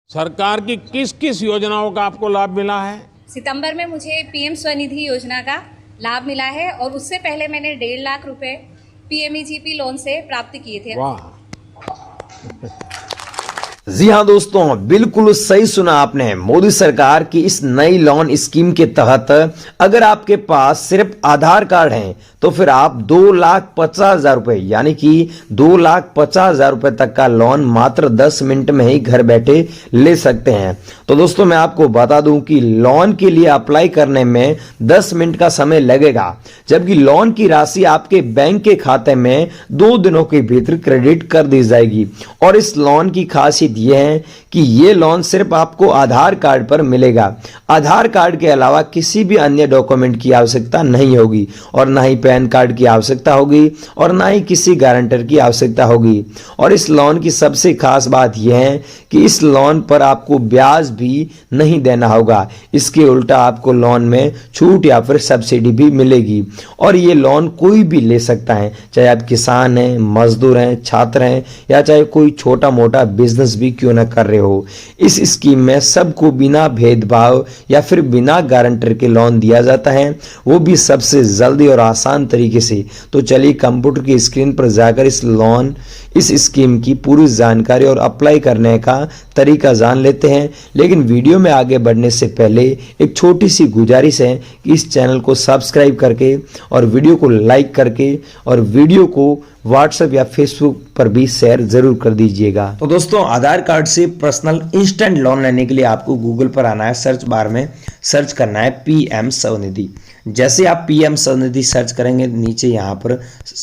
सरकार की किस किस योजनाओं का आपको लाभ मिला है? सितंबर में मुझे पीएम स्वनिधि योजना का लाभ मिला है और उससे पहले मैंने 1.5 लाख रुपए पीएमईजीपी लोन से प्राप्त किए थे। वाह। जी हाँ दोस्तों, बिल्कुल सही सुना आपने। मोदी सरकार की इस नई लोन स्कीम के तहत अगर आपके पास सिर्फ आधार कार्ड है तो फिर आप 2,50,000 रुपए यानी कि 2,50,000 रुपए तक का लोन मात्र 10 मिनट में ही घर बैठे ले सकते हैं। तो दोस्तों मैं आपको बता दूं कि लोन के लिए अप्लाई करने में 10 मिनट का समय लगेगा, जबकि लोन की राशि आपके बैंक के खाते में 2 दिनों के भीतर क्रेडिट कर दी जाएगी। और इस लोन की खासियत यह है कि यह लोन सिर्फ आपको आधार कार्ड पर मिलेगा। आधार कार्ड के अलावा किसी भी अन्य डॉक्यूमेंट की आवश्यकता नहीं होगी और ना ही पैन कार्ड की आवश्यकता होगी और ना ही किसी गारंटर की आवश्यकता होगी। और इस लोन की सबसे खास बात यह है कि इस लोन पर आपको ब्याज भी नहीं देना होगा। इसके उल्टा आपको लोन में छूट या फिर सब्सिडी भी मिलेगी। और ये लोन कोई भी ले सकता है, चाहे आप किसान हैं, मजदूर हैं, छात्र हैं या चाहे कोई छोटा मोटा बिजनेस भी क्यों ना कर रहे हो। इस स्कीम में सबको बिना भेदभाव या फिर बिना गारंटर के लोन दिया जाता है, वो भी सबसे जल्दी और आसान तरीके से। तो चलिए कंप्यूटर की स्क्रीन पर जाकर इस स्कीम की पूरी जानकारी और अप्लाई करने का तरीका जान लेते हैं। लेकिन वीडियो में आगे बढ़ने से पहले एक छोटी सी गुजारिश है कि इस चैनल को सब्सक्राइब करके और वीडियो को लाइक करके और वीडियो को व्हाट्सएप या फेसबुक पर भी शेयर जरूर कर दीजिएगा। तो दोस्तों आधार कार्ड से पर्सनल इंस्टेंट लोन लेने के लिए आपको गूगल पर आना है, सर्च बार में सर्च करना है पीएम स्वनिधि। जैसे आप पीएम स्वनिधि सर्च करेंगे नीचे यहाँ पर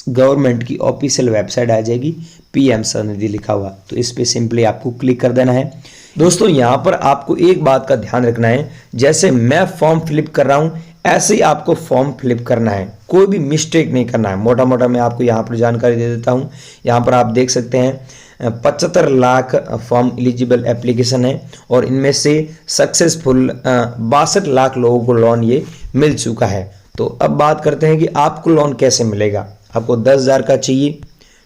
गवर्नमेंट की ऑफिशियल वेबसाइट आ जाएगी, पीएम स्वनिधि लिखा हुआ, तो इस पे सिंपली आपको क्लिक कर देना है। दोस्तों यहाँ पर आपको एक बात का ध्यान रखना है, जैसे मैं फॉर्म फिलअप कर रहा हूँ ऐसे ही आपको फॉर्म फिलअप करना है, कोई भी मिस्टेक नहीं करना है। मोटा मोटा मैं आपको यहाँ पर जानकारी दे देता हूँ। यहाँ पर आप देख सकते हैं 75 लाख फॉर्म एलिजिबल एप्लीकेशन है और इनमें से सक्सेसफुल 62 लाख लोगों को लोन ये मिल चुका है। तो अब बात करते हैं कि आपको लोन कैसे मिलेगा। आपको 10,000 का चाहिए,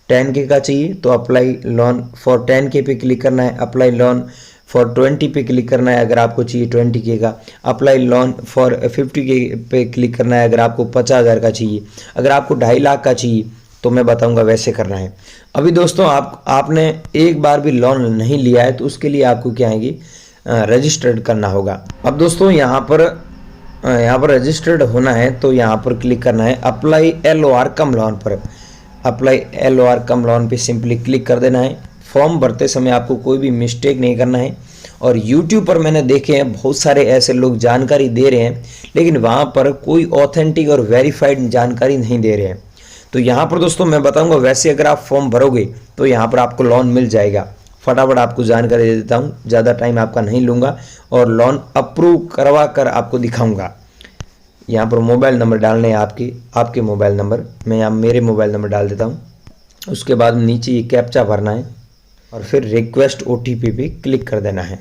10K का चाहिए तो अप्लाई लोन फॉर 10K पे क्लिक करना है। अप्लाई लोन फॉर 20 पे क्लिक करना है अगर आपको चाहिए 20K का। अप्लाई लोन फॉर 50K पे क्लिक करना है अगर आपको 50,000 का चाहिए। अगर आपको 2.5 लाख का चाहिए तो मैं बताऊंगा वैसे करना है। अभी दोस्तों आपने एक बार भी लोन नहीं लिया है तो उसके लिए आपको क्या है कि रजिस्टर्ड करना होगा। अब दोस्तों यहाँ पर रजिस्टर्ड होना है तो यहाँ पर क्लिक करना है अप्लाई LOR कम लोन पर। अप्लाई LOR कम लोन पे सिंपली क्लिक कर देना है। फॉर्म भरते समय आपको कोई भी मिस्टेक नहीं करना है। और YouTube पर मैंने देखे हैं बहुत सारे ऐसे लोग जानकारी दे रहे हैं लेकिन वहाँ पर कोई ऑथेंटिक और वेरीफाइड जानकारी नहीं दे रहे हैं। तो यहाँ पर दोस्तों मैं बताऊंगा वैसे अगर आप फॉर्म भरोगे तो यहाँ पर आपको लोन मिल जाएगा। फटाफट आपको जानकारी दे देता हूँ, ज़्यादा टाइम आपका नहीं लूँगा और लोन अप्रूव करवा कर आपको दिखाऊँगा। यहाँ पर मोबाइल नंबर डालने हैं आपके मोबाइल नंबर, मैं यहाँ मेरे मोबाइल नंबर डाल देता हूँ। उसके बाद नीचे ये कैप्चा भरना है और फिर रिक्वेस्ट OTP पे क्लिक कर देना है।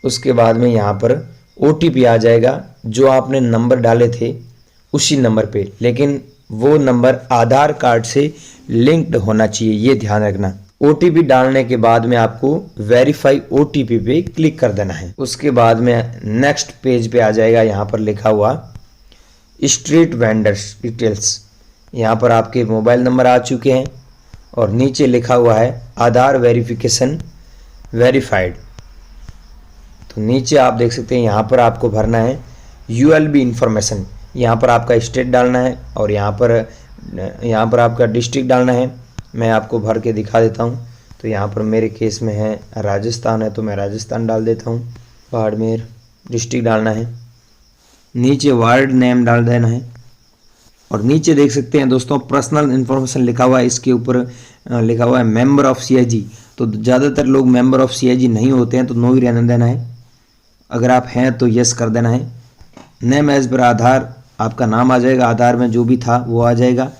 उसके बाद में यहाँ पर OTP आ जाएगा जो आपने नंबर डाले थे उसी नंबर पे, लेकिन वो नंबर आधार कार्ड से लिंक्ड होना चाहिए, ये ध्यान रखना। OTP डालने के बाद में आपको वेरीफाई OTP पे क्लिक कर देना है। उसके बाद में नेक्स्ट पेज पे आ जाएगा, यहाँ पर लिखा हुआ स्ट्रीट वेंडर्स डिटेल्स। यहाँ पर आपके मोबाइल नंबर आ चुके हैं और नीचे लिखा हुआ है आधार वेरिफिकेशन वेरीफाइड। तो नीचे आप देख सकते हैं यहाँ पर आपको भरना है ULB इंफॉर्मेशन। यहाँ पर आपका स्टेट डालना है और यहाँ पर आपका डिस्ट्रिक्ट डालना है। मैं आपको भर के दिखा देता हूँ। तो यहाँ पर मेरे केस में है राजस्थान है तो मैं राजस्थान डाल देता हूँ। बाड़मेर डिस्ट्रिक्ट डालना है। नीचे वार्ड नेम डाल देना है और नीचे देख सकते हैं दोस्तों पर्सनल इन्फॉर्मेशन लिखा हुआ है। इसके ऊपर लिखा हुआ है मेंबर ऑफ CIG। तो ज़्यादातर लोग मेंबर ऑफ CIG नहीं होते हैं तो नो ही रहने देना है। अगर आप हैं तो यस कर देना है। नेम एज पर आधार, आपका नाम आ जाएगा, आधार में जो भी था वो आ जाएगा,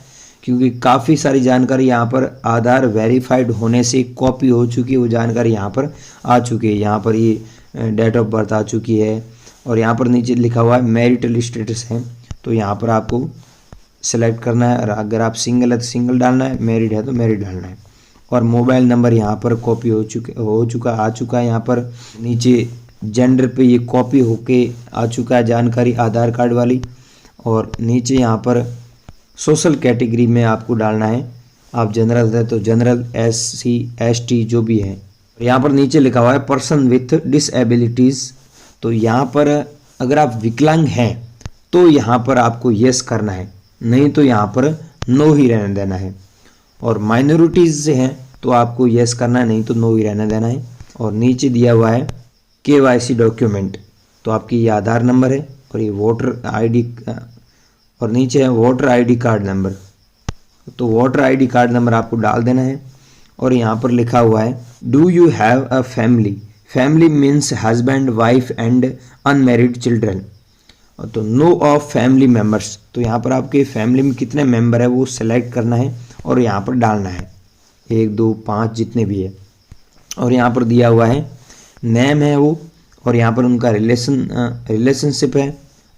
क्योंकि काफ़ी सारी जानकारी यहाँ पर आधार वेरीफाइड होने से कॉपी हो चुकी है, वो जानकारी यहाँ पर आ चुकी है। यहाँ पर ये डेट ऑफ बर्थ आ चुकी है और यहाँ पर नीचे लिखा हुआ है मैरिटल स्टेटस है, तो यहाँ पर आपको सेलेक्ट करना है। और अगर आप सिंगल है तो सिंगल डालना है, मैरिड है तो मैरिड डालना है। और मोबाइल नंबर यहाँ पर कॉपी आ चुका है। यहाँ पर नीचे जेंडर पे ये कॉपी होके आ चुका है जानकारी आधार कार्ड वाली। और नीचे यहाँ पर सोशल कैटेगरी में आपको डालना है, आप जनरल है तो जनरल, SC ST जो भी है। यहाँ पर नीचे लिखा हुआ है पर्सन विथ डिसएबिलिटीज़, तो यहाँ पर अगर आप विकलांग हैं तो यहाँ पर आपको यस करना है, नहीं तो यहाँ पर नो ही रहने देना है। और माइनॉरिटीज़ से हैं तो आपको यस करना है, नहीं तो नो ही रहने देना है। और नीचे दिया हुआ है KYC डॉक्यूमेंट, तो आपकी ये आधार नंबर है और ये वोटर ID, और नीचे है वोटर ID कार्ड नंबर, तो वोटर ID कार्ड नंबर आपको डाल देना है। और यहाँ पर लिखा हुआ है do you have a family, family means husband wife and unmarried children, तो नो ऑफ फैमिली मेम्बर्स, तो यहाँ पर आपके फैमिली में कितने मेंबर है वो सिलेक्ट करना है और यहाँ पर डालना है 1 2 5 जितने भी है। और यहाँ पर दिया हुआ है नेम है वो, और यहाँ पर उनका रिलेशनशिप है,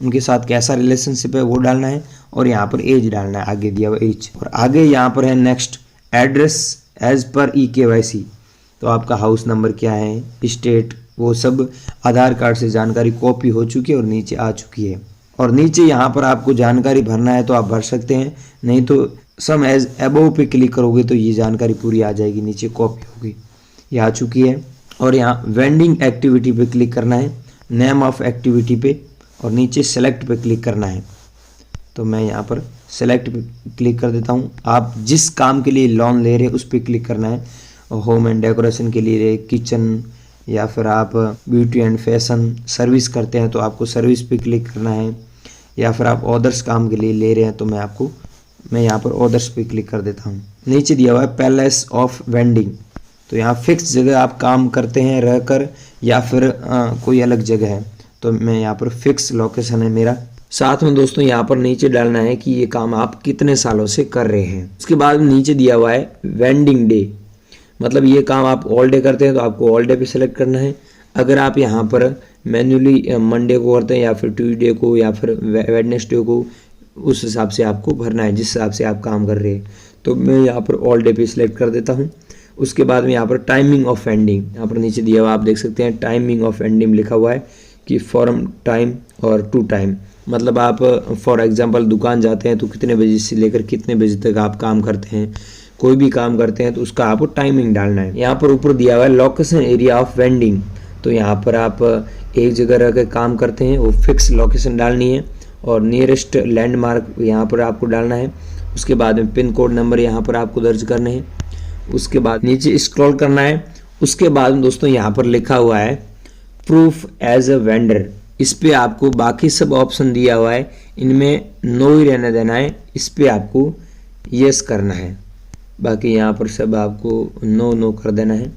उनके साथ कैसा रिलेशनशिप है वो डालना है। और यहाँ पर एज डालना है, आगे दिया हुआ एज। और आगे यहाँ पर है नेक्स्ट एड्रेस एज पर EKYC, तो आपका हाउस नंबर क्या है, स्टेट, वो सब आधार कार्ड से जानकारी कॉपी हो चुकी है और नीचे आ चुकी है। और नीचे यहाँ पर आपको जानकारी भरना है तो आप भर सकते हैं, नहीं तो सम एज अबव पे क्लिक करोगे तो ये जानकारी पूरी आ जाएगी, नीचे कॉपी होगी, ये आ चुकी है। और यहाँ वेंडिंग एक्टिविटी पे क्लिक करना है, नेम ऑफ एक्टिविटी पे, और नीचे सेलेक्ट पे क्लिक करना है। तो मैं यहाँ पर सेलेक्ट पे क्लिक कर देता हूँ। आप जिस काम के लिए लोन ले रहे हैं उस पर क्लिक करना है, होम एंड डेकोरेशन के लिए, किचन, या फिर आप ब्यूटी एंड फैशन सर्विस करते हैं तो आपको सर्विस पे क्लिक करना है, या फिर आप ऑदर्स काम के लिए ले रहे हैं तो मैं यहाँ पर ऑदर्स पे क्लिक कर देता हूँ। नीचे दिया हुआ है पैलेस ऑफ वेंडिंग, तो यहाँ फिक्स जगह आप काम करते हैं रहकर या फिर कोई अलग जगह है, तो मैं यहाँ पर फिक्स लोकेशन है मेरा। साथ में दोस्तों यहाँ पर नीचे डालना है कि ये काम आप कितने सालों से कर रहे हैं। उसके बाद नीचे दिया हुआ है वेंडिंग डे, मतलब ये काम आप ऑल डे करते हैं तो आपको ऑल डे पे सिलेक्ट करना है। अगर आप यहाँ पर मैन्युअली मंडे को करते हैं या फिर ट्यूसडे को या फिर वेडनेसडे को, उस हिसाब से आपको भरना है जिस हिसाब से आप काम कर रहे हैं। तो मैं यहाँ पर ऑल डे पे सिलेक्ट कर देता हूँ। उसके बाद में यहाँ पर टाइमिंग ऑफ एंडिंग, यहाँ पर नीचे दिया हुआ आप देख सकते हैं टाइमिंग ऑफ एंडिंग लिखा हुआ है कि फॉर्म टाइम और टू टाइम, मतलब आप फॉर एग्जांपल दुकान जाते हैं तो कितने बजे से लेकर कितने बजे तक आप काम करते हैं, कोई भी काम करते हैं तो उसका आपको टाइमिंग डालना है। यहाँ पर ऊपर दिया हुआ है लोकेशन एरिया ऑफ वेंडिंग, तो यहाँ पर आप एक जगह रह कर काम करते हैं वो फिक्स लोकेशन डालनी है, और नियरेस्ट लैंडमार्क यहाँ पर आपको डालना है। उसके बाद में पिन कोड नंबर यहाँ पर आपको दर्ज करने हैं। उसके बाद नीचे स्क्रॉल करना है। उसके बाद दोस्तों यहाँ पर लिखा हुआ है प्रूफ एज अ वेंडर, इस पे आपको बाकी सब ऑप्शन दिया हुआ है, इनमें नो ही रहने देना है, इस पे आपको यस करना है, बाकी यहाँ पर सब आपको नो कर देना है,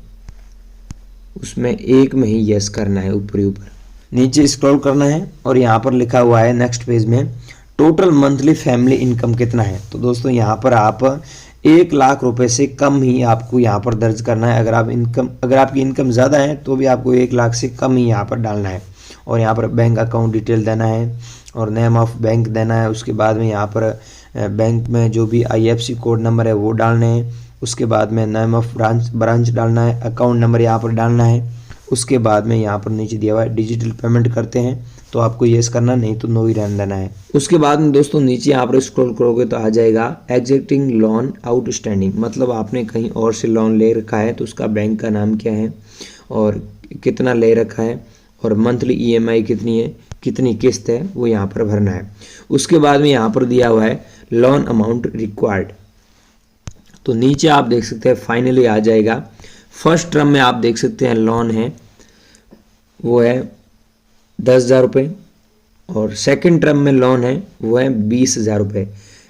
उसमें एक में ही यस करना है ऊपर ही ऊपर। नीचे स्क्रॉल करना है और यहाँ पर लिखा हुआ है नेक्स्ट पेज में टोटल मंथली फैमिली इनकम कितना है। तो दोस्तों यहाँ पर आप 1 लाख रुपए से कम ही आपको यहाँ पर दर्ज करना है। अगर आपकी इनकम ज़्यादा है तो भी आपको 1 लाख से कम ही यहाँ पर डालना है। और यहाँ पर बैंक अकाउंट डिटेल देना है और नेम ऑफ बैंक देना है। उसके बाद में यहाँ पर बैंक में जो भी IFSC कोड नंबर है वो डालने हैं। उसके बाद में नेम ऑफ ब्रांच डालना है, अकाउंट नंबर यहाँ पर डालना है। उसके बाद में यहाँ पर नीचे दिया हुआ है डिजिटल पेमेंट करते हैं तो आपको येस करना, नहीं तो नो ही रहने देना है। उसके बाद में दोस्तों नीचे यहाँ पर स्क्रॉल करोगे तो आ जाएगा एग्जिस्टिंग लोन आउटस्टैंडिंग, मतलब आपने कहीं और से लोन ले रखा है तो उसका बैंक का नाम क्या है और कितना ले रखा है और मंथली EMI कितनी है, कितनी किस्त है, वो यहाँ पर भरना है। उसके बाद में यहाँ पर दिया हुआ है लोन अमाउंट रिक्वायर्ड, तो नीचे आप देख सकते हैं फाइनली आ जाएगा। फर्स्ट टर्म में आप देख सकते हैं लोन है वो है 10,000 रुपये और सेकंड टर्म में लोन है वो है 20,000 रुपये।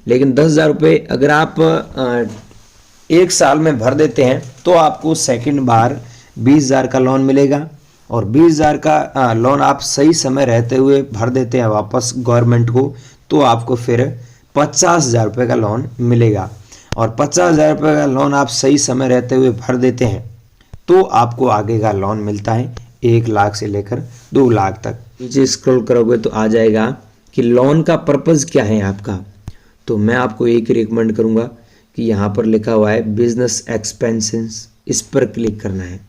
लेकिन 10,000 रुपये अगर आप 1 साल में भर देते हैं तो आपको सेकंड बार 20,000 का लोन मिलेगा। और 20,000 का लोन आप सही समय रहते हुए भर देते हैं वापस गवर्नमेंट को तो आपको फिर 50,000 रुपये का लोन मिलेगा। और 50,000 रुपये का लोन आप सही समय रहते हुए भर देते हैं तो आपको आगे का लोन मिलता है 1 लाख से लेकर 2 लाख तक। नीचे स्क्रॉल करोगे तो आ जाएगा कि लोन का पर्पज़ क्या है आपका। तो मैं आपको एक ही रिकमेंड करूँगा कि यहाँ पर लिखा हुआ है बिजनेस एक्सपेंसेस, इस पर क्लिक करना है।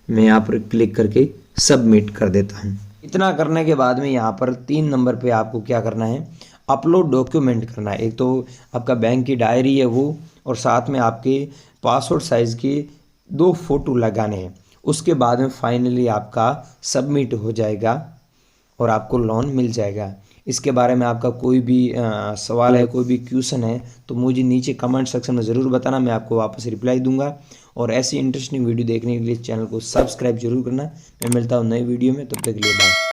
मैं यहाँ पर क्लिक करके सबमिट कर देता हूँ। इतना करने के बाद में यहाँ पर 3 नंबर पे आपको क्या करना है, अपलोड डॉक्यूमेंट करना है। एक तो आपका बैंक की डायरी है वो, और साथ में आपके पासपोर्ट साइज़ के 2 फोटो लगाने हैं। उसके बाद में फाइनली आपका सबमिट हो जाएगा और आपको लोन मिल जाएगा। इसके बारे में आपका कोई भी सवाल है, कोई भी क्वेश्चन है तो मुझे नीचे कमेंट सेक्शन में ज़रूर बताना, मैं आपको वापस रिप्लाई दूंगा। और ऐसी इंटरेस्टिंग वीडियो देखने के लिए चैनल को सब्सक्राइब जरूर करना। मैं मिलता हूँ नई वीडियो में, तब तक के लिए बाय।